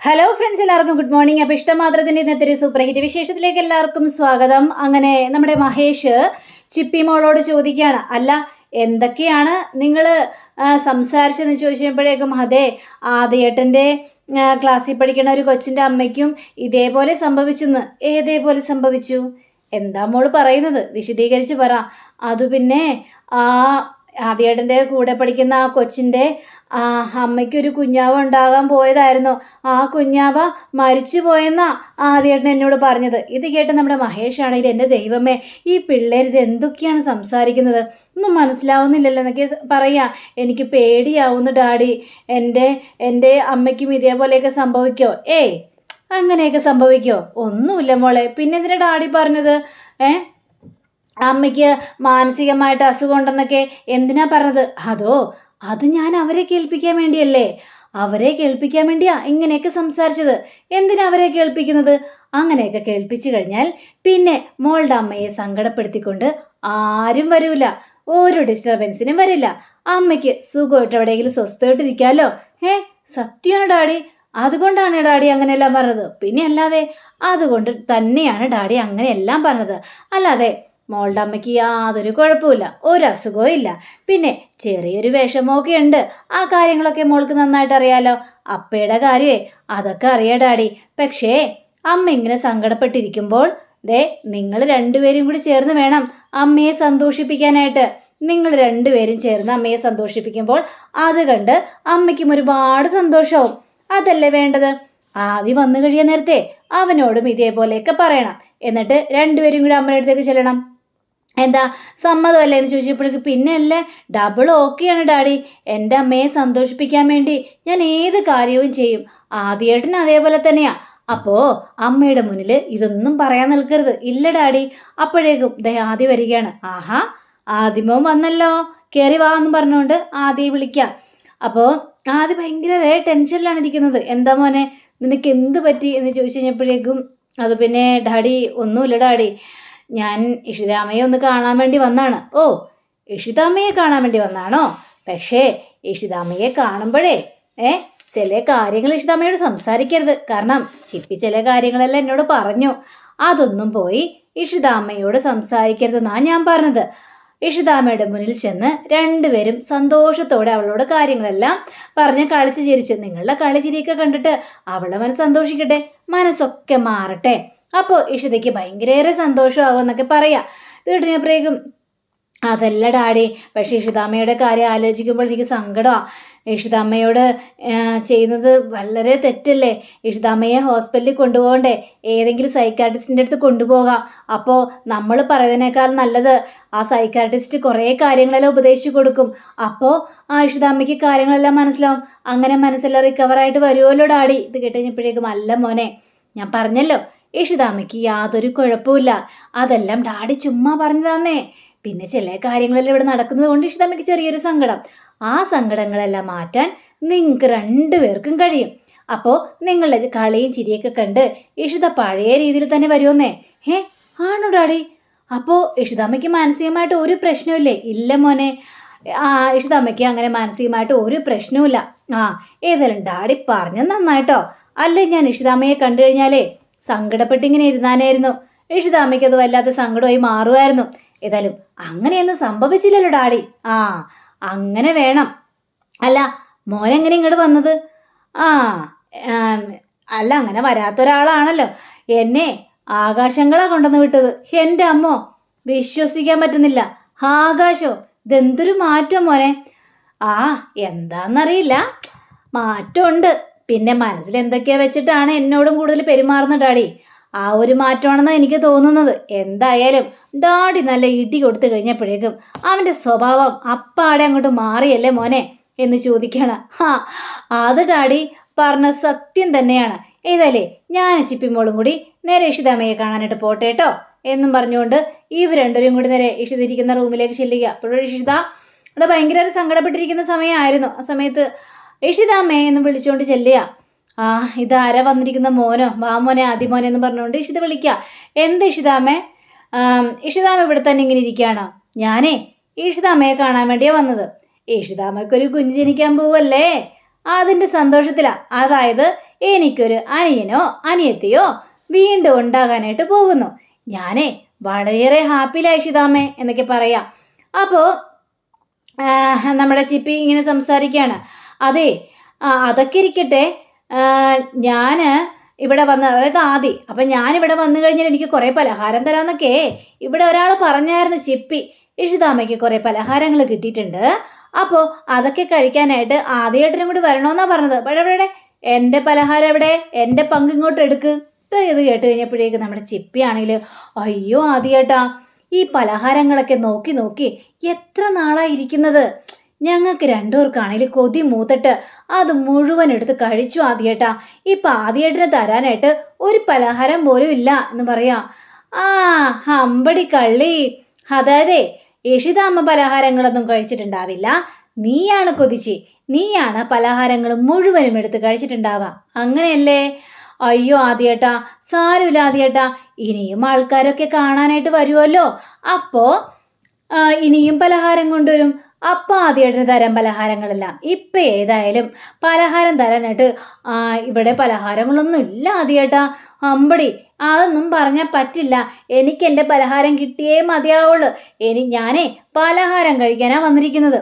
Hello friends, എല്ലാവർക്കും good morning. അപ്പോൾ ഇഷ്ടമാത്രത്തിൻ്റെ ഇന്നത്തെ ഒരു സൂപ്പർ ഹിറ്റ് വിശേഷത്തിലേക്ക് എല്ലാവർക്കും സ്വാഗതം. അങ്ങനെ നമ്മുടെ മഹേഷ് ചിപ്പി മോളോട് ചോദിക്കുകയാണ്, അല്ല എന്തൊക്കെയാണ് നിങ്ങൾ സംസാരിച്ചെന്ന് ചോദിച്ചപ്പോഴേക്കും, അതെ ആദ്യേട്ടൻ്റെ ക്ലാസ്സിൽ പഠിക്കുന്ന ഒരു കൊച്ചിൻ്റെ അമ്മയ്ക്കും ഇതേപോലെ സംഭവിച്ചെന്ന്. ഏതേപോലെ സംഭവിച്ചു? എന്താ മോള് പറയുന്നത്? വിശദീകരിച്ച് പറ. അത് പിന്നെ ആ ആദ്യേട്ടൻ്റെ കൂടെ പഠിക്കുന്ന ആ കൊച്ചിൻ്റെ അമ്മയ്ക്കൊരു കുഞ്ഞാവ ഉണ്ടാകാൻ പോയതായിരുന്നു. ആ കുഞ്ഞാവ മരിച്ചു പോയെന്നാ ആദ്യേട്ടൻ എന്നോട് പറഞ്ഞത്. ഇത് കേട്ട് നമ്മുടെ മഹേഷാണെങ്കിൽ, എൻ്റെ ദൈവമേ, ഈ പിള്ളേർ ഇത് എന്തൊക്കെയാണ് സംസാരിക്കുന്നത്, ഒന്നും മനസ്സിലാവുന്നില്ലല്ലോ എന്നൊക്കെ പറയാ. എനിക്ക് പേടിയാവുന്നു ഡാഡി, എൻ്റെ അമ്മയ്ക്കും ഇതേപോലെയൊക്കെ സംഭവിക്കോ? ഏയ്, അങ്ങനെയൊക്കെ സംഭവിക്കോ? ഒന്നുമില്ല മോളെ. പിന്നെ എന്തിനാ ഡാഡി പറഞ്ഞത്? അമ്മയ്ക്ക് മാനസികമായിട്ട് അസുഖം ഉണ്ടെന്നൊക്കെ എന്തിനാ പറഞ്ഞത്? അത് ഞാൻ അവരെ കേൾപ്പിക്കാൻ വേണ്ടിയല്ലേ? അവരെ കേൾപ്പിക്കാൻ വേണ്ടിയാ ഇങ്ങനെയൊക്കെ സംസാരിച്ചത്. എന്തിനാ അവരെ കേൾപ്പിക്കുന്നത്? അങ്ങനെയൊക്കെ കേൾപ്പിച്ചു കഴിഞ്ഞാൽ പിന്നെ മോളുടെ അമ്മയെ സങ്കടപ്പെടുത്തിക്കൊണ്ട് ആരും വരൂല, ഒരു ഡിസ്റ്റർബൻസിനും വരില്ല. അമ്മയ്ക്ക് സുഖമായിട്ട് എവിടെയെങ്കിലും സ്വസ്ഥമായിട്ടിരിക്കാമല്ലോ. സത്യമാണ് ഡാഡി, അതുകൊണ്ടാണ് ഡാഡി അങ്ങനെയെല്ലാം പറഞ്ഞത്. പിന്നെ അല്ലാതെ അതുകൊണ്ട് തന്നെയാണ് ഡാഡി അങ്ങനെയെല്ലാം പറഞ്ഞത്. അല്ലാതെ മോളുടെ അമ്മയ്ക്ക് യാതൊരു കുഴപ്പമില്ല, ഒരു അസുഖവും ഇല്ല. പിന്നെ ചെറിയൊരു വിഷമമൊക്കെ ഉണ്ട്. ആ കാര്യങ്ങളൊക്കെ മോൾക്ക് നന്നായിട്ട് അറിയാലോ. അപ്പയുടെ കാര്യമേ അതൊക്കെ അറിയാം ഡാഡി. പക്ഷേ അമ്മ ഇങ്ങനെ സങ്കടപ്പെട്ടിരിക്കുമ്പോൾ നിങ്ങൾ രണ്ടുപേരും കൂടി ചേർന്ന് വേണം അമ്മയെ സന്തോഷിപ്പിക്കാനായിട്ട്. നിങ്ങൾ രണ്ടുപേരും ചേർന്ന് അമ്മയെ സന്തോഷിപ്പിക്കുമ്പോൾ അത് കണ്ട് അമ്മയ്ക്കും ഒരുപാട് സന്തോഷമാവും. അതല്ലേ വേണ്ടത്? ആദ്യം വന്നു കഴിയാൻ നേരത്തെ അവനോടും ഇതേപോലെയൊക്കെ പറയണം. എന്നിട്ട് രണ്ടുപേരും കൂടി അമ്മയുടെ അടുത്തേക്ക് ചെല്ലണം. എന്താ, സമ്മതമല്ലേ എന്ന് ചോദിച്ചപ്പോഴേക്ക്, പിന്നെ അല്ലേ, ഡബിൾ ഓക്കെയാണ് ഡാഡി. എൻ്റെ അമ്മയെ സന്തോഷിപ്പിക്കാൻ വേണ്ടി ഞാൻ ഏത് കാര്യവും ചെയ്യും. ആദ്യേട്ടൻ അതേപോലെ തന്നെയാ. അപ്പോൾ അമ്മയുടെ മുന്നിൽ ഇതൊന്നും പറയാൻ നിൽക്കരുത്. ഇല്ല ഡാഡി. അപ്പോഴേക്കും ആദ്യം വരികയാണ്. ആഹാ, ആദ്യമോ വന്നല്ലോ, കയറി വാ എന്ന് പറഞ്ഞുകൊണ്ട് ആദ്യം വിളിക്കാം. അപ്പോൾ ആദ്യം ഭയങ്കര ടെൻഷനിലാണ് ഇരിക്കുന്നത്. എന്താ മോനെ, നിനക്ക് എന്ത് പറ്റി എന്ന് ചോദിച്ചു കഴിഞ്ഞപ്പോഴേക്കും, അത് പിന്നെ ഡാഡി ഒന്നുമില്ല ഡാഡി, ഞാൻ ഇഷിതാമ്മയെ ഒന്ന് കാണാൻ വേണ്ടി വന്നാണ്. ഓ, ഇഷിതാമ്മയെ കാണാൻ വേണ്ടി വന്നാണോ? പക്ഷേ ഇഷിതാമ്മയെ കാണുമ്പോഴേ ചില കാര്യങ്ങൾ ഇഷിതാമ്മയോട് സംസാരിക്കരുത്. കാരണം ചിപ്പി ചില കാര്യങ്ങളെല്ലാം എന്നോട് പറഞ്ഞു. അതൊന്നും പോയി ഇഷിതാമ്മയോട് സംസാരിക്കരുതെന്നാണ് ഞാൻ പറഞ്ഞത്. ഇഷിതാമ്മയുടെ മുന്നിൽ ചെന്ന് രണ്ടുപേരും സന്തോഷത്തോടെ അവളോട് കാര്യങ്ങളെല്ലാം പറഞ്ഞ് കളിച്ച് ചിരിച്ച്, നിങ്ങളുടെ കളിച്ചിരിയൊക്കെ കണ്ടിട്ട് അവളെ മനസ്സ് സന്തോഷിക്കട്ടെ, മനസ്സൊക്കെ മാറട്ടെ. അപ്പോൾ ഇഷിതയ്ക്ക് ഭയങ്കര സന്തോഷമാകും എന്നൊക്കെ പറയാം. കേട്ടിനപ്പോഴേക്കും, അതല്ല ഡാഡി, പക്ഷേ ഇഷിതാമ്മയുടെ കാര്യം ആലോചിക്കുമ്പോൾ എനിക്ക് സങ്കടമാണ്. ഇഷിതാമ്മയോട് ചെയ്യുന്നത് വളരെ തെറ്റല്ലേ? ഇഷിതാമ്മയെ ഹോസ്പിറ്റലിൽ കൊണ്ടുപോകണ്ടേ? ഏതെങ്കിലും സൈക്കാട്രിസ്റ്റിൻ്റെ അടുത്ത് കൊണ്ടുപോകാം. അപ്പോൾ നമ്മൾ പറയുന്നതിനേക്കാൾ നല്ലത് ആ സൈക്കാട്രിസ്റ്റ് കുറേ കാര്യങ്ങളെല്ലാം ഉപദേശിച്ച് കൊടുക്കും. അപ്പോൾ ആ ഇഷിതാമ്മയ്ക്ക് കാര്യങ്ങളെല്ലാം മനസ്സിലാവും. അങ്ങനെ മനസ്സെല്ലാം റിക്കവറായിട്ട് വരുമല്ലോ ഡാഡി. ഇത് കേട്ടുകഴിഞ്ഞപ്പോഴേക്കും, അല്ല മോനെ, ഞാൻ പറഞ്ഞല്ലോ ഇഷിതാമ്മയ്ക്ക് യാതൊരു കുഴപ്പമില്ല. അതെല്ലാം ഡാഡി ചുമ്മാ പറഞ്ഞതാന്നേ. പിന്നെ ചില കാര്യങ്ങളെല്ലാം ഇവിടെ നടക്കുന്നത് കൊണ്ട് ഇഷിതാമ്മയ്ക്ക് ചെറിയൊരു സങ്കടം. ആ സങ്കടങ്ങളെല്ലാം മാറ്റാൻ നിങ്ങൾക്ക് രണ്ടുപേർക്കും കഴിയും. അപ്പോൾ നിങ്ങളുടെ കളിയും ചിരിയൊക്കെ കണ്ട് ഇഷിത പഴയ രീതിയിൽ തന്നെ വരുമെന്നേ. ആണോ ഡാഡി? അപ്പോൾ ഇഷിതാമ്മയ്ക്ക് മാനസികമായിട്ട് ഒരു പ്രശ്നമില്ലേ? ഇല്ല മോനെ, ഇഷിതാമ്മയ്ക്ക് അങ്ങനെ മാനസികമായിട്ട് ഒരു പ്രശ്നവുമില്ല. ഏതായാലും ഡാഡി പറഞ്ഞത് നന്നായിട്ടോ. അല്ലേ, ഞാൻ ഇഷിതാമ്മയെ കണ്ടു കഴിഞ്ഞാലേ സങ്കടപ്പെട്ടിങ്ങനെ ഇരുന്നാനായിരുന്നു. ഇഷിതാമ്മയ്ക്ക് അത് വല്ലാത്ത സങ്കടമായി മാറുമായിരുന്നു. ഏതായാലും അങ്ങനെയൊന്നും സംഭവിച്ചില്ലല്ലോ ഡാഡി. അങ്ങനെ വേണം. അല്ല, മോനെങ്ങനെ ഇങ്ങോട്ട് വന്നത്? അല്ല, അങ്ങനെ വരാത്തൊരാളാണല്ലോ. എന്നെ ആകാശങ്ങളാ കൊണ്ടുവന്ന് വിട്ടത്. എൻ്റെ അമ്മോ, വിശ്വസിക്കാൻ പറ്റുന്നില്ല. ആകാശോ, ഇതെന്തൊരു മാറ്റം മോനെ. എന്താന്നറിയില്ല, മാറ്റമുണ്ട്. പിന്നെ മനസ്സിൽ എന്തൊക്കെയാ വെച്ചിട്ടാണ് എന്നോടും കൂടുതൽ പെരുമാറുന്നത് ഡാഡി. ആ ഒരു മാറ്റമാണെന്നാണ് എനിക്ക് തോന്നുന്നത്. എന്തായാലും ഡാഡി നല്ല ഇടി കൊടുത്തു കഴിഞ്ഞപ്പോഴേക്കും അവൻ്റെ സ്വഭാവം അപ്പാടെ അങ്ങോട്ട് മാറിയല്ലേ മോനെ എന്ന് ചോദിക്കണം. അത് ഡാഡി പറഞ്ഞ സത്യം തന്നെയാണ്. ഏതായാലേ ഞാൻ ചിപ്പിമോളും കൂടി നേരെ ഇഷിതാമ്മയെ കാണാനായിട്ട് പോട്ടെ കേട്ടോ എന്നും പറഞ്ഞുകൊണ്ട് ഇവർ രണ്ടുപേരും കൂടി നേരെ ഇഷിതിരിക്കുന്ന റൂമിലേക്ക് ചെല്ലുക. അപ്പോഴും ഇഷിത അവിടെ ഭയങ്കര സങ്കടപ്പെട്ടിരിക്കുന്ന സമയമായിരുന്നു. ആ സമയത്ത് ഇഷിതാമ്മേ എന്ന് വിളിച്ചുകൊണ്ട് ചെല്ലുക. ഇതാരാ വന്നിരിക്കുന്ന? മോനോ? വാ മോനെ, ആദ്യമോനെ എന്ന് പറഞ്ഞുകൊണ്ട് ഇഷിത വിളിക്കുക. എന്താ ഇഷിതാമ്മേ? ഇഷിതാമ്മ ഇവിടെ തന്നെ ഇങ്ങനെ ഇരിക്കുകയാണോ? ഞാനേ ഇഷിതാമ്മയെ കാണാൻ വേണ്ടിയാണ് വന്നത്. ഇഷിതാമ്മയ്ക്കൊരു കുഞ്ഞ് ജനിക്കാൻ പോവല്ലേ, അതിൻ്റെ സന്തോഷത്തിലാണ്. അതായത് എനിക്കൊരു അനിയനോ അനിയത്തിയോ വീണ്ടും ഉണ്ടാകാനായിട്ട് പോകുന്നു. ഞാനേ വളരെയേറെ ഹാപ്പിയിലായി ഇഷിതാമ്മേ എന്നൊക്കെ പറയാം. അപ്പോൾ നമ്മുടെ ചിപ്പി ഇങ്ങനെ സംസാരിക്കുകയാണ്. അതെ, അതൊക്കെ ഇരിക്കട്ടെ, ഞാൻ ഇവിടെ വന്ന്, അതായത് ആദി, അപ്പം ഞാനിവിടെ വന്നു കഴിഞ്ഞാൽ എനിക്ക് കുറേ പലഹാരം തരാമെന്നൊക്കെ ഇവിടെ ഒരാൾ പറഞ്ഞായിരുന്നു. ചിപ്പി ഇഷിതാമ്മയ്ക്ക് കുറേ പലഹാരങ്ങൾ കിട്ടിയിട്ടുണ്ട്, അപ്പോൾ അതൊക്കെ കഴിക്കാനായിട്ട് ആദ്യേട്ടനും കൂടി വരണമെന്നാണ് പറഞ്ഞത്. പക്ഷേ എൻ്റെ പലഹാരം എവിടെ, എൻ്റെ പങ്ക് ഇങ്ങോട്ട് എടുക്ക്. ഇപ്പം ഇത് കേട്ട് കഴിഞ്ഞപ്പോഴേക്ക് നമ്മുടെ ചിപ്പിയാണെങ്കിൽ, അയ്യോ ആദ്യേട്ടാ, ഈ പലഹാരങ്ങളൊക്കെ നോക്കി നോക്കി എത്ര നാളായിരിക്കുന്നത്, ഞങ്ങൾക്ക് രണ്ടുപേർക്കാണെങ്കിൽ കൊതി മൂത്തിട്ട് അത് മുഴുവൻ എടുത്ത് കഴിച്ചു ആദ്യേട്ടാ. ഇപ്പം ആദ്യേട്ടന് തരാനായിട്ട് ഒരു പലഹാരം പോലും ഇല്ല എന്ന് പറയാം. ആ ഹമ്പടി കള്ളി, അതായത് ഇഷിതാമ്മ പലഹാരങ്ങളൊന്നും കഴിച്ചിട്ടുണ്ടാവില്ല, നീയാണ് കൊതിച്ച്, നീയാണ് പലഹാരങ്ങൾ മുഴുവനും എടുത്ത് കഴിച്ചിട്ടുണ്ടാവുക, അങ്ങനെയല്ലേ? അയ്യോ ആദ്യേട്ടാ, സാരമില്ല ആദ്യേട്ടാ, ഇനിയും ആൾക്കാരൊക്കെ കാണാനായിട്ട് വരുമല്ലോ, അപ്പോൾ ഇനിയും പലഹാരം കൊണ്ടുവരും. അപ്പം ആദ്യേട്ടന് തരാൻ പലഹാരങ്ങളെല്ലാം ഇപ്പം ഏതായാലും പലഹാരം തരാനായിട്ട് ഇവിടെ പലഹാരങ്ങളൊന്നും ഇല്ല ആദ്യേട്ടാ. അമ്പടി, അതൊന്നും പറഞ്ഞാൽ പറ്റില്ല, എനിക്ക് എൻ്റെ പലഹാരം കിട്ടിയേ മതിയാവുള്ളൂ. ഞാനേ പലഹാരം കഴിക്കാനാണ് വന്നിരിക്കുന്നത്.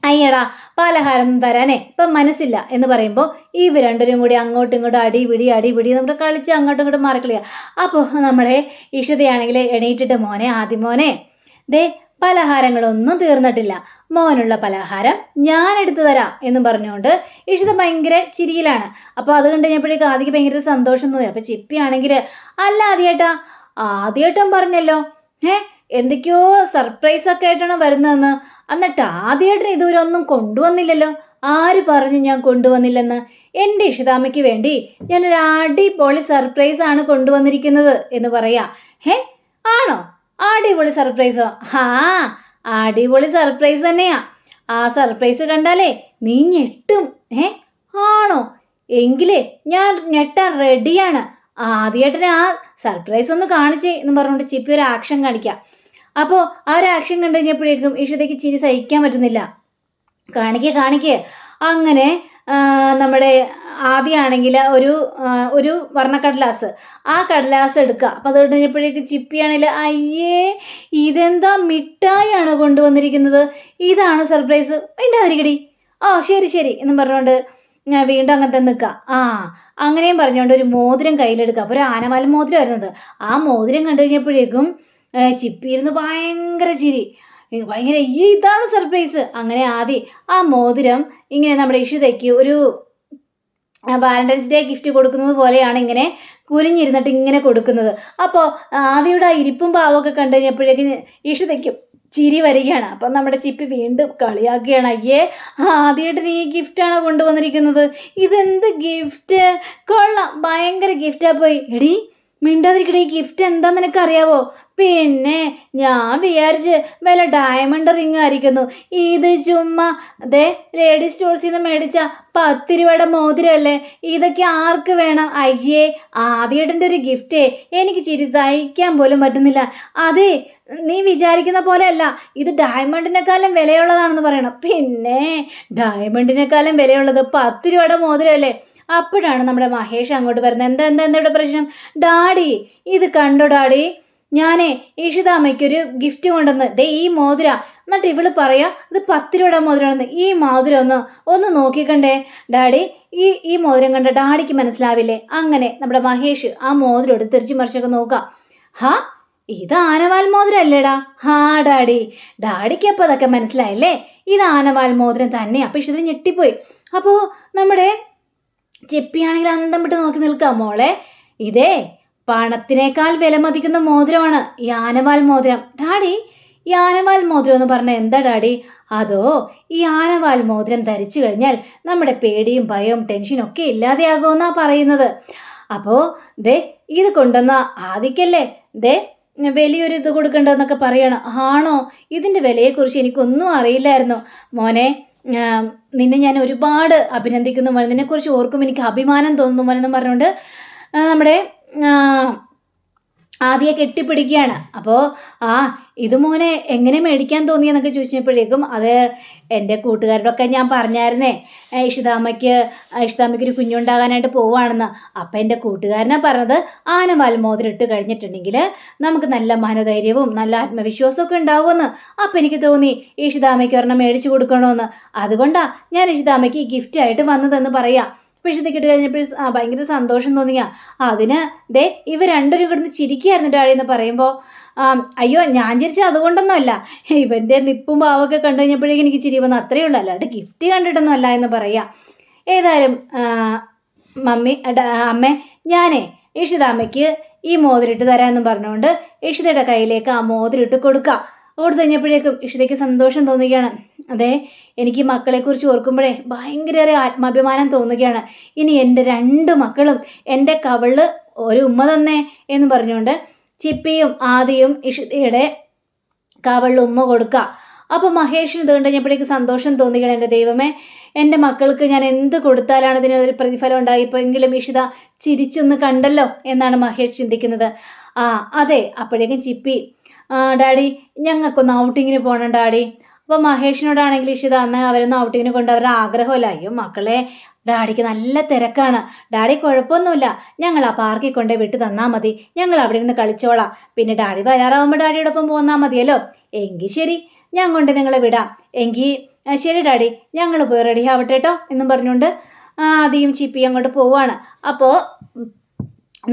അയ്യടാ, പലഹാരം തരാനേ ഇപ്പം മനസ്സില്ല എന്ന് പറയുമ്പോൾ ഇവർ രണ്ടുപേരും കൂടി അങ്ങോട്ടും ഇങ്ങോട്ടും അടിപിടി നമ്മുടെ കളിച്ച് അങ്ങോട്ടും ഇങ്ങോട്ടും മാറിക്കളിയ. അപ്പോൾ നമ്മുടെ ഇഷിതയാണെങ്കിൽ എണീറ്റിട്ട്, മോനെ ആദ്യമോനെ, ദേ പലഹാരങ്ങളൊന്നും തീർന്നിട്ടില്ല, മോനുള്ള പലഹാരം ഞാൻ എടുത്തു തരാം എന്നും പറഞ്ഞുകൊണ്ട് ഇഷിത ഭയങ്കര ചിരിയിലാണ്. അപ്പോൾ അത് കണ്ട് കഴിഞ്ഞപ്പോഴേക്കും ആദ്യം ഭയങ്കര സന്തോഷം തോന്നി. അപ്പോൾ ചിപ്പിയാണെങ്കിൽ, അല്ല ആദ്യേട്ടാ, ആദ്യേട്ടൻ പറഞ്ഞല്ലോ എന്തൊക്കെയോ സർപ്രൈസൊക്കെ ആയിട്ടാണ് വരുന്നതെന്ന്, എന്നിട്ട് ആദ്യേട്ടൻ ഇതുവരെ ഒന്നും കൊണ്ടുവന്നില്ലല്ലോ. ആര് പറഞ്ഞു ഞാൻ കൊണ്ടുവന്നില്ലെന്ന്? എൻ്റെ ഇഷിതാമ്മയ്ക്ക് വേണ്ടി ഞാനൊരു അടിപൊളി സർപ്രൈസാണ് കൊണ്ടുവന്നിരിക്കുന്നത് എന്ന് പറയാ. ആണോ? അടിപൊളി സർപ്രൈസോ? അടിപൊളി സർപ്രൈസ് തന്നെയാ. ആ സർപ്രൈസ് കണ്ടാലേ നീ ഞെട്ടും. ആണോ? എങ്കിലേ ഞാൻ ഞെട്ടാൻ റെഡിയാണ്. ആദ്യമായിട്ടേ ആ സർപ്രൈസ് ഒന്ന് കാണിച്ചേ എന്ന് പറഞ്ഞുകൊണ്ട് ചിപ്പി ഒരു ആക്ഷൻ കാണിക്കാം. അപ്പോൾ ആ ഒരു ആക്ഷൻ കണ്ടു കഴിഞ്ഞപ്പോഴേക്കും ഇഷിതയ്ക്ക് ചിരി സഹിക്കാൻ പറ്റുന്നില്ല. കാണിക്കേ. അങ്ങനെ നമ്മുടെ ആദ്യമാണെങ്കിൽ ഒരു വർണ്ണക്കടലാസ്, ആ കടലാസ് എടുക്കുക. അപ്പം അത് കഴിഞ്ഞപ്പോഴേക്ക് ചിപ്പിയാണെങ്കിൽ, അയ്യേ ഇതെന്താ മിഠായിയാണ് കൊണ്ടുവന്നിരിക്കുന്നത്, ഇതാണ് സർപ്രൈസ്, അതിൻ്റെ അതിരിക്കടി. ശരി എന്നും പറഞ്ഞുകൊണ്ട് വീണ്ടും അങ്ങനത്തെ നിൽക്കുക. അങ്ങനെയും പറഞ്ഞുകൊണ്ട് ഒരു മോതിരം കയ്യിലെടുക്കുക. അപ്പോൾ ഒരു ആനവാൽ മോതിരം വരുന്നത്. ആ മോതിരം കണ്ടു കഴിഞ്ഞപ്പോഴേക്കും ചിപ്പിയിരുന്ന് ഭയങ്കര ചിരി, ഭയങ്കര ഇതാണ് സർപ്രൈസ്. അങ്ങനെ ആദ്യം ആ മോതിരം ഇങ്ങനെ നമ്മുടെ ഇഷിതയ്ക്ക് ഒരു വാലന്റൈൻസ് ഡേ ഗിഫ്റ്റ് കൊടുക്കുന്നത് പോലെയാണ് ഇങ്ങനെ കുനിഞ്ഞിരുന്നിട്ട് ഇങ്ങനെ കൊടുക്കുന്നത്. അപ്പോൾ ആദ്യയുടെ ആ ഇരിപ്പും പാവമൊക്കെ കണ്ടു കഴിഞ്ഞപ്പോഴേക്കും ഇഷിതയ്ക്കും ചിരി വരികയാണ്. അപ്പം നമ്മുടെ ചിപ്പി വീണ്ടും കളിയാക്കുകയാണ്, അയ്യേ ആദ്യമായിട്ട് നീ ഗിഫ്റ്റാണോ കൊണ്ടുവന്നിരിക്കുന്നത്, ഇതെന്ത് ഗിഫ്റ്റ്, കൊള്ളാം, ഭയങ്കര ഗിഫ്റ്റാ പോയി. എടി മിണ്ടാതിരിക്കട്ടെ, ഈ ഗിഫ്റ്റ് എന്താന്ന് നിനക്ക് അറിയാവോ? പിന്നെ ഞാൻ വിചാരിച്ച് വല്ല ഡയമണ്ട് റിങ് ആയിരിക്കുന്നു, ഇത് ചുമ്മാ ലേഡീസ് സ്റ്റോഴ്സിൽ നിന്ന് മേടിച്ച 10 രൂപയുടെ മോതിരമല്ലേ, ഇതൊക്കെ ആർക്ക് വേണം? അയ്യേ ആദ്യേട്ടൻ്റെ ഒരു ഗിഫ്റ്റേ, എനിക്ക് ചിരി സഹിക്കാൻ പോലും പറ്റുന്നില്ല. അതെ, നീ വിചാരിക്കുന്ന പോലെ അല്ല, ഇത് ഡയമണ്ടിനെക്കാളും വിലയുള്ളതാണെന്ന് പറയണം. പിന്നെ ഡയമണ്ടിനെക്കാളും വിലയുള്ളത് 10 രൂപയുടെ മോതിരമല്ലേ. അപ്പോഴാണ് നമ്മുടെ മഹേഷ് അങ്ങോട്ട് വരുന്നത്. എന്താ ഇവിടെ പ്രശ്നം? ഡാഡി ഇത് കണ്ടോ ഡാഡി, ഞാനേ ഇഷിതാമ്മയ്ക്കൊരു ഗിഫ്റ്റ് കൊണ്ടുവന്ന്, ഈ മോതിര, എന്നിട്ട് ഇവള് പറയാ ഇത് 10 രൂപയുടെ മോതിരമാണെന്ന്. ഈ മോതിരം ഒന്ന് നോക്കിക്കണ്ടേ ഡാഡി, ഈ മോതിരം കണ്ട ഡാഡിക്ക് മനസ്സിലാവില്ലേ? അങ്ങനെ നമ്മുടെ മഹേഷ് ആ മോതിരം എടുത്ത് തിരിച്ചു മറിച്ചൊക്കെ നോക്കാം. ഇത് ആനവാൽ മോതിരം അല്ലേടാ? ഡാഡിക്ക് അപ്പോൾ അതൊക്കെ മനസ്സിലായല്ലേ, ഇത് ആനവാൽ മോതിരം തന്നെ. അപ്പോൾ ഇഷിത ഞെട്ടിപ്പോയി. അപ്പോൾ നമ്മുടെ ചിപ്പിയാണെങ്കിൽ അന്തം വിട്ട് നോക്കി നിൽക്കാം. മോളെ, ഇതേ പണത്തിനേക്കാൾ വില മതിക്കുന്ന മോതിരമാണ് ഈ ആനവാൽ മോതിരം. ഡാഡി, ഈ ആനവാൽ മോതിരം എന്ന് പറഞ്ഞാൽ എന്താ ഡാഡി? അതോ ഈ ആനവാൽ മോതിരം ധരിച്ചു കഴിഞ്ഞാൽ നമ്മുടെ പേടിയും ഭയവും ടെൻഷനും ഒക്കെ ഇല്ലാതെയാകുമെന്നാണ് പറയുന്നത്. അപ്പോൾ ഇത് കൊണ്ടുവന്ന ആദിക്കല്ലേ വലിയൊരു ഇത് കൊടുക്കണ്ടെന്നൊക്കെ പറയണം. ആണോ? ഇതിൻ്റെ വിലയെക്കുറിച്ച് എനിക്കൊന്നും അറിയില്ലായിരുന്നു മോനെ, നിന്നെ ഞാൻ ഒരുപാട് അഭിനന്ദിക്കുന്നു മോനെ, നിന്നെക്കുറിച്ച് ഓർക്കുമ്പോൾ എനിക്ക് അഭിമാനം തോന്നുന്നു മോനെന്ന് പറഞ്ഞുകൊണ്ട് നമ്മുടെ ആദ്യ കെട്ടിപ്പിടിക്കുകയാണ്. അപ്പോൾ ആ ഇത് മോനെ എങ്ങനെ മേടിക്കാൻ തോന്നിയെന്നൊക്കെ ചോദിച്ചപ്പോഴേക്കും അത് എൻ്റെ കൂട്ടുകാരോടൊക്കെ ഞാൻ പറഞ്ഞായിരുന്നേ, ഇഷിതാമ്മയ്ക്കൊരു കുഞ്ഞുണ്ടാകാനായിട്ട് പോവുകയാണെന്ന്. അപ്പം എൻ്റെ കൂട്ടുകാരനാ പറഞ്ഞത് ആനവാൽ മോതിരിട്ട് കഴിഞ്ഞിട്ടുണ്ടെങ്കിൽ നമുക്ക് നല്ല മനധൈര്യവും നല്ല ആത്മവിശ്വാസമൊക്കെ ഉണ്ടാവുമെന്ന്. അപ്പം എനിക്ക് തോന്നി ഇഷിതാമ്മയ്ക്ക് ഒരെണ്ണം മേടിച്ചു കൊടുക്കണമെന്ന്. അതുകൊണ്ടാണ് ഞാൻ ഇഷിതാമ്മയ്ക്ക് ഈ ഗിഫ്റ്റായിട്ട് വന്നതെന്ന് പറയാം. വിഷുതിക്കിട്ട് കഴിഞ്ഞപ്പോൾ ഭയങ്കര സന്തോഷം തോന്നിയാ. അതിന് ദേ ഇവർ രണ്ടുപേരും കിടന്ന് ചിരിക്കുകയായിരുന്നു ഡാഡി എന്ന് പറയുമ്പോൾ, അയ്യോ ഞാൻ ചിരിച്ചത് അതുകൊണ്ടൊന്നുമല്ല, ഇവൻ്റെ നിപ്പും പാവൊക്കെ കണ്ടു കഴിഞ്ഞപ്പോഴേക്കും എനിക്ക് ചിരി വന്നു, അത്രയേ ഉള്ളൂ, അല്ലാണ്ട് ഗിഫ്റ്റ് കണ്ടിട്ടൊന്നും അല്ല എന്ന് പറയാം. ഏതായാലും അമ്മേ ഞാനേ ഇഷിതാമ്മയ്ക്ക് ഈ മോതിരിട്ട് തരാമെന്ന് പറഞ്ഞുകൊണ്ട് ഇഷിതയുടെ കയ്യിലേക്ക് ആ മോതിരിട്ട് കൊടുക്കുക. ഓടി കഴിഞ്ഞപ്പോഴേക്കും ഇഷിതയ്ക്ക് സന്തോഷം തോന്നുകയാണ്. അതെ, എനിക്ക് മക്കളെക്കുറിച്ച് ഓർക്കുമ്പോഴേ ഭയങ്കര ആത്മാഭിമാനം തോന്നുകയാണ്. ഇനി എൻ്റെ 2 മക്കളും എൻ്റെ കവളിൽ ഒരു ഉമ്മ തന്നെ എന്ന് പറഞ്ഞുകൊണ്ട് ചിപ്പിയും ആദിയും ഇഷിതയുടെ കവളിൽ ഉമ്മ കൊടുക്കുക. അപ്പോൾ മഹേഷിന് ഇത് കഴിഞ്ഞപ്പോഴേക്ക് സന്തോഷം തോന്നുകയാണ്. എൻ്റെ ദൈവമേ, എൻ്റെ മക്കൾക്ക് ഞാൻ എന്ത് കൊടുത്താലാണ് ഇതിനൊരു പ്രതിഫലം ഉണ്ടായിപ്പോൾ എങ്കിലും ഇഷിത ചിരിച്ചൊന്ന് കണ്ടല്ലോ എന്നാണ് മഹേഷ് ചിന്തിക്കുന്നത്. അതെ, അപ്പോഴേക്കും ചിപ്പി, ഡാഡി ഞങ്ങൾക്കൊന്ന് ഔട്ടിങ്ങിന് പോകണം ഡാഡി. അപ്പോൾ മഹേഷിനോടാണെങ്കിൽ ഇഷിത അന്ന് അവരൊന്ന് ഔട്ടിങ്ങിന് കൊണ്ട് അവരുടെ ആഗ്രഹമല്ല, അയ്യോ മക്കളെ ഡാഡിക്ക് നല്ല തിരക്കാണ്, ഡാഡി കുഴപ്പമൊന്നുമില്ല, ഞങ്ങൾ ആ പാർക്കിൽ കൊണ്ടേ വിട്ട് തന്നാൽ മതി, ഞങ്ങൾ അവിടെ ഇരുന്ന് കളിച്ചോളാം, പിന്നെ ഡാഡി വരാറാവുമ്പോൾ ഡാഡിയോടൊപ്പം പോന്നാൽ മതിയല്ലോ. എങ്കിൽ ശരി, ഞാൻ കൊണ്ട് നിങ്ങളെ വിടാം, എങ്കിൽ ശരി ഡാഡി, ഞങ്ങൾ പോയി റെഡി ആവട്ടെ കേട്ടോ എന്നും പറഞ്ഞുകൊണ്ട് ആദ്യം ചിപ്പി അങ്ങോട്ട് പോവുകയാണ്. അപ്പോൾ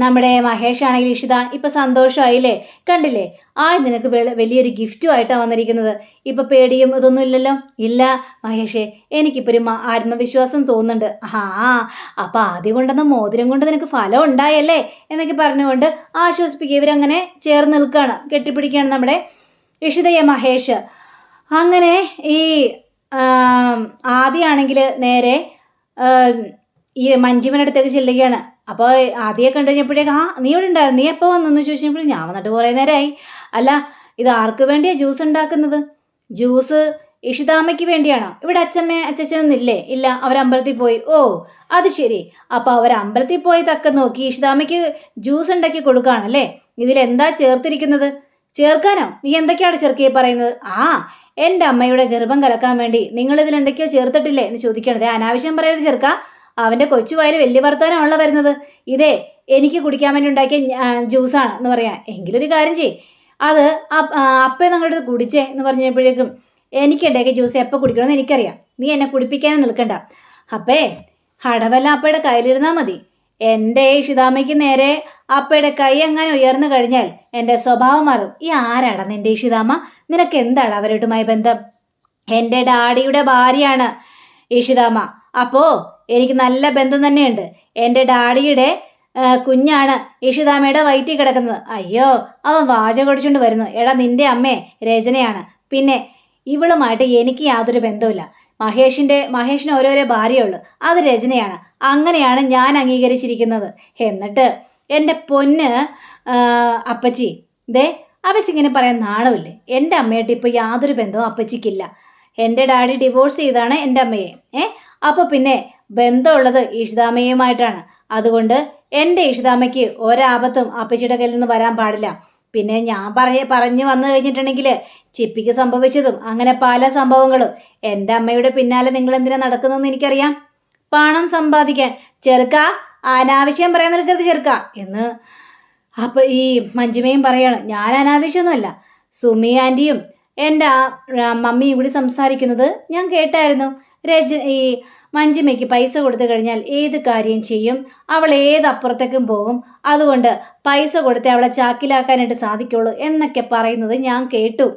നമ്മുടെ മഹേഷ് ആണെങ്കിൽ ഇഷിത ഇപ്പം സന്തോഷമായില്ലേ, കണ്ടില്ലേ, നിനക്ക് വലിയൊരു ഗിഫ്റ്റുമായിട്ടാണ് വന്നിരിക്കുന്നത്, ഇപ്പം പേടിയും ഇതൊന്നും ഇല്ലല്ലോ. ഇല്ല മഹേഷേ, എനിക്കിപ്പോൾ ഒരു ആത്മവിശ്വാസം തോന്നുന്നുണ്ട്. അപ്പം ആദ്യം കൊണ്ടുവന്ന മോതിരം കൊണ്ട് നിനക്ക് ഫലം ഉണ്ടായല്ലേ എന്നൊക്കെ പറഞ്ഞുകൊണ്ട് ആശ്വസിപ്പിക്കുക. ഇവരങ്ങനെ ചേർന്ന് നിൽക്കുകയാണ്, കെട്ടിപ്പിടിക്കുകയാണ് നമ്മുടെ ഇഷിതയെ മഹേഷ്. അങ്ങനെ ഈ ആദ്യമാണെങ്കിൽ നേരെ ഈ മഞ്ജിമയുടെ അടുത്തേക്ക് ചെല്ലുകയാണ്. അപ്പോൾ ആദ്യമൊക്കെ കണ്ടു കഴിഞ്ഞപ്പോഴേക്കും നീ ഇവിടെ ഉണ്ടായിരുന്നു, നീ എപ്പോൾ വന്നെന്ന് ചോദിച്ചപ്പോൾ ഞാൻ വന്നിട്ട് കുറേ നേരമായി. അല്ല, ഇത് ആർക്ക് വേണ്ടിയാണ് ജ്യൂസ് ഉണ്ടാക്കുന്നത്? ജ്യൂസ് ഇഷിതാമ്മയ്ക്ക് വേണ്ടിയാണോ? ഇവിടെ അച്ഛനൊന്നും ഇല്ലേ? ഇല്ല, അവർ അമ്പലത്തിൽ പോയി. ഓ അത് ശരി, അപ്പോൾ അവർ അമ്പലത്തിൽ പോയി തക്ക നോക്കി ഇഷിതാമ്മയ്ക്ക് ജ്യൂസ് ഉണ്ടാക്കി കൊടുക്കുകയാണല്ലേ. ഇതിലെന്താ ചേർത്തിരിക്കുന്നത്? ചേർക്കാനോ? നീ എന്തൊക്കെയാണ് ചെറുക്കിയെ പറയുന്നത്? എൻ്റെ അമ്മയുടെ ഗർഭം കലക്കാൻ വേണ്ടി നിങ്ങളിതിൽ എന്തൊക്കെയോ ചേർത്തിട്ടില്ലേ എന്ന് ചോദിക്കണത്. അനാവശ്യം പറയരുത് ചെറുക്ക, അവൻ്റെ കൊച്ചുവായിൽ വലിയ വർത്താനമാണല്ലോ വരുന്നത്. ഇതേ എനിക്ക് കുടിക്കാൻ വേണ്ടി ഉണ്ടാക്കിയ ജ്യൂസാണ് എന്ന് പറയാം. എങ്കിലൊരു കാര്യം ചെയ്യ്, അത് അപ്പേ നിങ്ങളുടെ അടുത്ത് കുടിച്ചേ എന്ന് പറഞ്ഞപ്പോഴേക്കും എനിക്ക് ഉണ്ടാക്കിയ ജ്യൂസ് എപ്പോൾ കുടിക്കണമെന്ന് എനിക്കറിയാം, നീ എന്നെ കുടിപ്പിക്കാനും നിൽക്കണ്ട. അപ്പേ ഹടവല്ല അപ്പയുടെ കയ്യിലിരുന്നാൽ മതി. എൻ്റെ ഇഷിതാമ്മയ്ക്ക് നേരെ അപ്പയുടെ കൈ എങ്ങനെ ഉയർന്നു കഴിഞ്ഞാൽ എൻ്റെ സ്വഭാവം മാറും. ഈ ആരാടാ നിൻ്റെ ഇഷിതാമ്മ? നിനക്ക് എന്താണ് അവരുമായി ബന്ധം? എൻ്റെ ഡാഡിയുടെ ഭാര്യയാണ് ഇഷിതാമ്മ. അപ്പോൾ എനിക്ക് നല്ല ബന്ധം തന്നെയുണ്ട്. എൻ്റെ ഡാഡിയുടെ കുഞ്ഞാണ് ഇഷിതാമ്മയുടെ വയറ്റിൽ കിടക്കുന്നത്. അയ്യോ, അവൻ വാച കൊടിച്ചുകൊണ്ട് വരുന്നു. എടാ നിൻ്റെ അമ്മേ രചനയാണ്, പിന്നെ ഇവളുമായിട്ട് എനിക്ക് യാതൊരു ബന്ധവുമില്ല. മഹേഷിന് ഓരോരോ ഭാര്യയുള്ളൂ, അത് രചനയാണ്. അങ്ങനെയാണ് ഞാൻ അംഗീകരിച്ചിരിക്കുന്നത്. എന്നിട്ട് എൻ്റെ പൊന്ന് അപ്പച്ചി, അപ്പച്ചി ഇങ്ങനെ പറയാൻ നാണമില്ലേ? എൻ്റെ അമ്മയായിട്ട് ഇപ്പോൾ യാതൊരു ബന്ധവും അപ്പച്ചിക്കില്ല. എൻ്റെ ഡാഡി ഡിവോഴ്സ് ചെയ്താണ് എൻ്റെ അമ്മയെ. അപ്പോൾ പിന്നെ ബന്ധമുള്ളത് ഇഷിതാമ്മയുമായിട്ടാണ്. അതുകൊണ്ട് എൻ്റെ ഇഷിതാമ്മയ്ക്ക് ഒരാപത്തും അപ്പച്ചിയുടെ കയ്യിൽ നിന്ന് വരാൻ പാടില്ല. പിന്നെ ഞാൻ പറഞ്ഞു വന്നു കഴിഞ്ഞിട്ടുണ്ടെങ്കിൽ ചിപ്പിക്ക് സംഭവിച്ചതും അങ്ങനെ പല സംഭവങ്ങളും. എൻ്റെ അമ്മയുടെ പിന്നാലെ നിങ്ങൾ എന്തിനാണ് നടക്കുന്നതെന്ന് എനിക്കറിയാം, പണം സമ്പാദിക്കാൻ. ചെറുക്ക, അനാവശ്യം പറയാൻ നിൽക്കരുത് ചെറുക്ക എന്ന് അപ്പം ഈ മഞ്ജിമയും പറയാണ്. ഞാൻ അനാവശ്യമൊന്നുമല്ല, സുമി ആൻറ്റിയും എൻ്റെ മമ്മിയും കൂടി സംസാരിക്കുന്നത് ഞാൻ കേട്ടായിരുന്നു. ഈ മഞ്ജിമയ്ക്ക് പൈസ കൊടുത്തു കഴിഞ്ഞാൽ ഏത് കാര്യം ചെയ്യും, അവൾ ഏതപ്പുറത്തേക്കും പോകും, അതുകൊണ്ട് പൈസ കൊടുത്ത് അവളെ ചാക്കിലാക്കാനായിട്ട് സാധിക്കുള്ളൂ എന്നൊക്കെ പറയുന്നത് ഞാൻ കേട്ടു.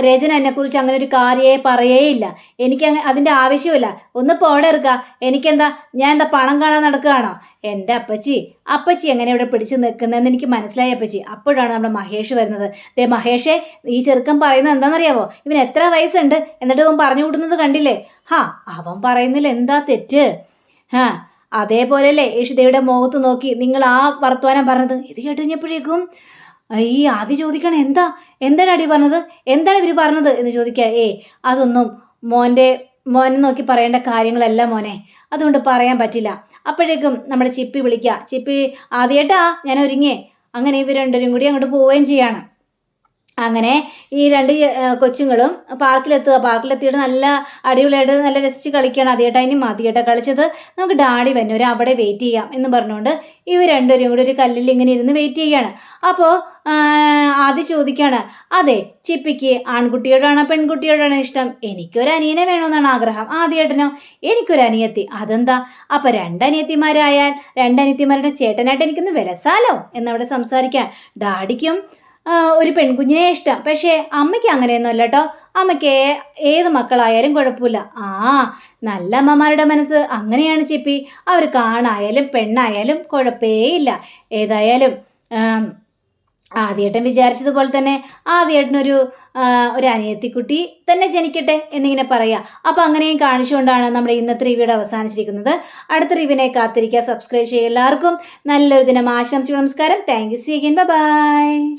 രചന എന്നെക്കുറിച്ച് അങ്ങനെ ഒരു കാര്യമേ പറയേയില്ല. എനിക്ക് അതിൻ്റെ ആവശ്യമില്ല. ഒന്ന് പോടെ ഇറക്കുക. എനിക്കെന്താ, ഞാൻ എന്താ പണം കാണാൻ നടക്കുകയാണോ? എൻ്റെ അപ്പച്ചി എങ്ങനെ ഇവിടെ പിടിച്ചു നിൽക്കുന്നതെന്ന് എനിക്ക് മനസ്സിലായി അപ്പച്ചി. അപ്പോഴാണ് നമ്മുടെ മഹേഷ് വരുന്നത്. മഹേഷേ, ഈ ചെറുക്കൻ പറയുന്നത് എന്താണെന്നറിയാവോ? ഇവൻ എത്ര വയസ്സുണ്ട് എന്നിട്ട് അവൻ പറഞ്ഞു കൂട്ടുന്നത് കണ്ടില്ലേ? അവൻ പറയുന്നില്ല എന്താ തെറ്റ്? അതേപോലെയല്ലേ ഇഷിതയുടെ മുഖത്ത് നോക്കി നിങ്ങൾ ആ വർത്തമാനം പറഞ്ഞത്? ഇത് കേട്ട് കഴിഞ്ഞപ്പോഴേക്കും ഈ ആദ്യം ചോദിക്കണം, എന്താ ഡാഡി പറഞ്ഞത്, എന്താണ് ഇവർ പറഞ്ഞത് എന്ന് ചോദിക്കുക. അതൊന്നും മോൻ്റെ മോനെ നോക്കി പറയേണ്ട കാര്യങ്ങളല്ല മോനെ, അതുകൊണ്ട് പറയാൻ പറ്റില്ല. അപ്പോഴേക്കും നമ്മുടെ ചിപ്പി വിളിക്കുക, ചിപ്പി ആദ്യേട്ടാ ഞാൻ ഒരുങ്ങേ. അങ്ങനെ ഇവർ രണ്ടുപേരും കൂടി അങ്ങോട്ട് പോവുകയും ചെയ്യാണ്. അങ്ങനെ ഈ രണ്ട് കൊച്ചുങ്ങളും പാർക്കിലെത്തിയിട്ട് നല്ല അടിപൊളിയായിട്ട് നല്ല രസിച്ച് കളിക്കുകയാണ്. ആദ്യമായിട്ടാ മതിയേട്ടാ കളിച്ചത്, നമുക്ക് ഡാഡി വന്നവർ അവിടെ വെയിറ്റ് ചെയ്യാം എന്ന് പറഞ്ഞുകൊണ്ട് ഇവർ രണ്ടുപേരും കൂടി ഒരു കല്ലിൽ ഇങ്ങനെ ഇരുന്ന് വെയിറ്റ് ചെയ്യുകയാണ്. അപ്പോൾ ആദ്യം ചോദിക്കുകയാണ്, അതെ ചിപ്പിക്ക് ആൺകുട്ടിയോടാണോ പെൺകുട്ടിയോടാണോ ഇഷ്ടം? എനിക്കൊരു അനിയനെ വേണമെന്നാണ് ആഗ്രഹം. ആദ്യേട്ടനോ? എനിക്കൊരു അനിയത്തി. അതെന്താ? അപ്പം രണ്ടനിയത്തിമാരായാൽ രണ്ടനിയത്തിമാരുടെ ചേട്ടനായിട്ട് എനിക്കൊന്ന് വിലസാലോ എന്നവിടെ സംസാരിക്കാൻ. ഡാഡിക്കും ഒരു പെൺകുഞ്ഞിനെ ഇഷ്ടം, പക്ഷേ അമ്മയ്ക്ക് അങ്ങനെയൊന്നും അല്ല കേട്ടോ. അമ്മയ്ക്ക് ഏത് മക്കളായാലും കുഴപ്പമില്ല. നല്ല അമ്മമാരുടെ മനസ്സ് അങ്ങനെയാണ് ചിപ്പി. അവർ കാണായാലും പെണ്ണായാലും കുഴപ്പമേയില്ല. ഏതായാലും ആദ്യേട്ടൻ വിചാരിച്ചതുപോലെ തന്നെ ആദ്യേട്ടനൊരു അനിയത്തിക്കുട്ടി തന്നെ ജനിക്കട്ടെ എന്നിങ്ങനെ പറയാം. അപ്പം അങ്ങനെയും കാണിച്ചുകൊണ്ടാണ് നമ്മുടെ ഇന്നത്തെ റിവ്യൂടെ അവസാനിച്ചിരിക്കുന്നത്. അടുത്ത റിവ്യൂവിനെ കാത്തിരിക്കുക, സബ്സ്ക്രൈബ് ചെയ്യുക. എല്ലാവർക്കും നല്ലൊരു ദിനം ആശംസിക്കുന്നു. നമസ്കാരം. Thank you. See again. By.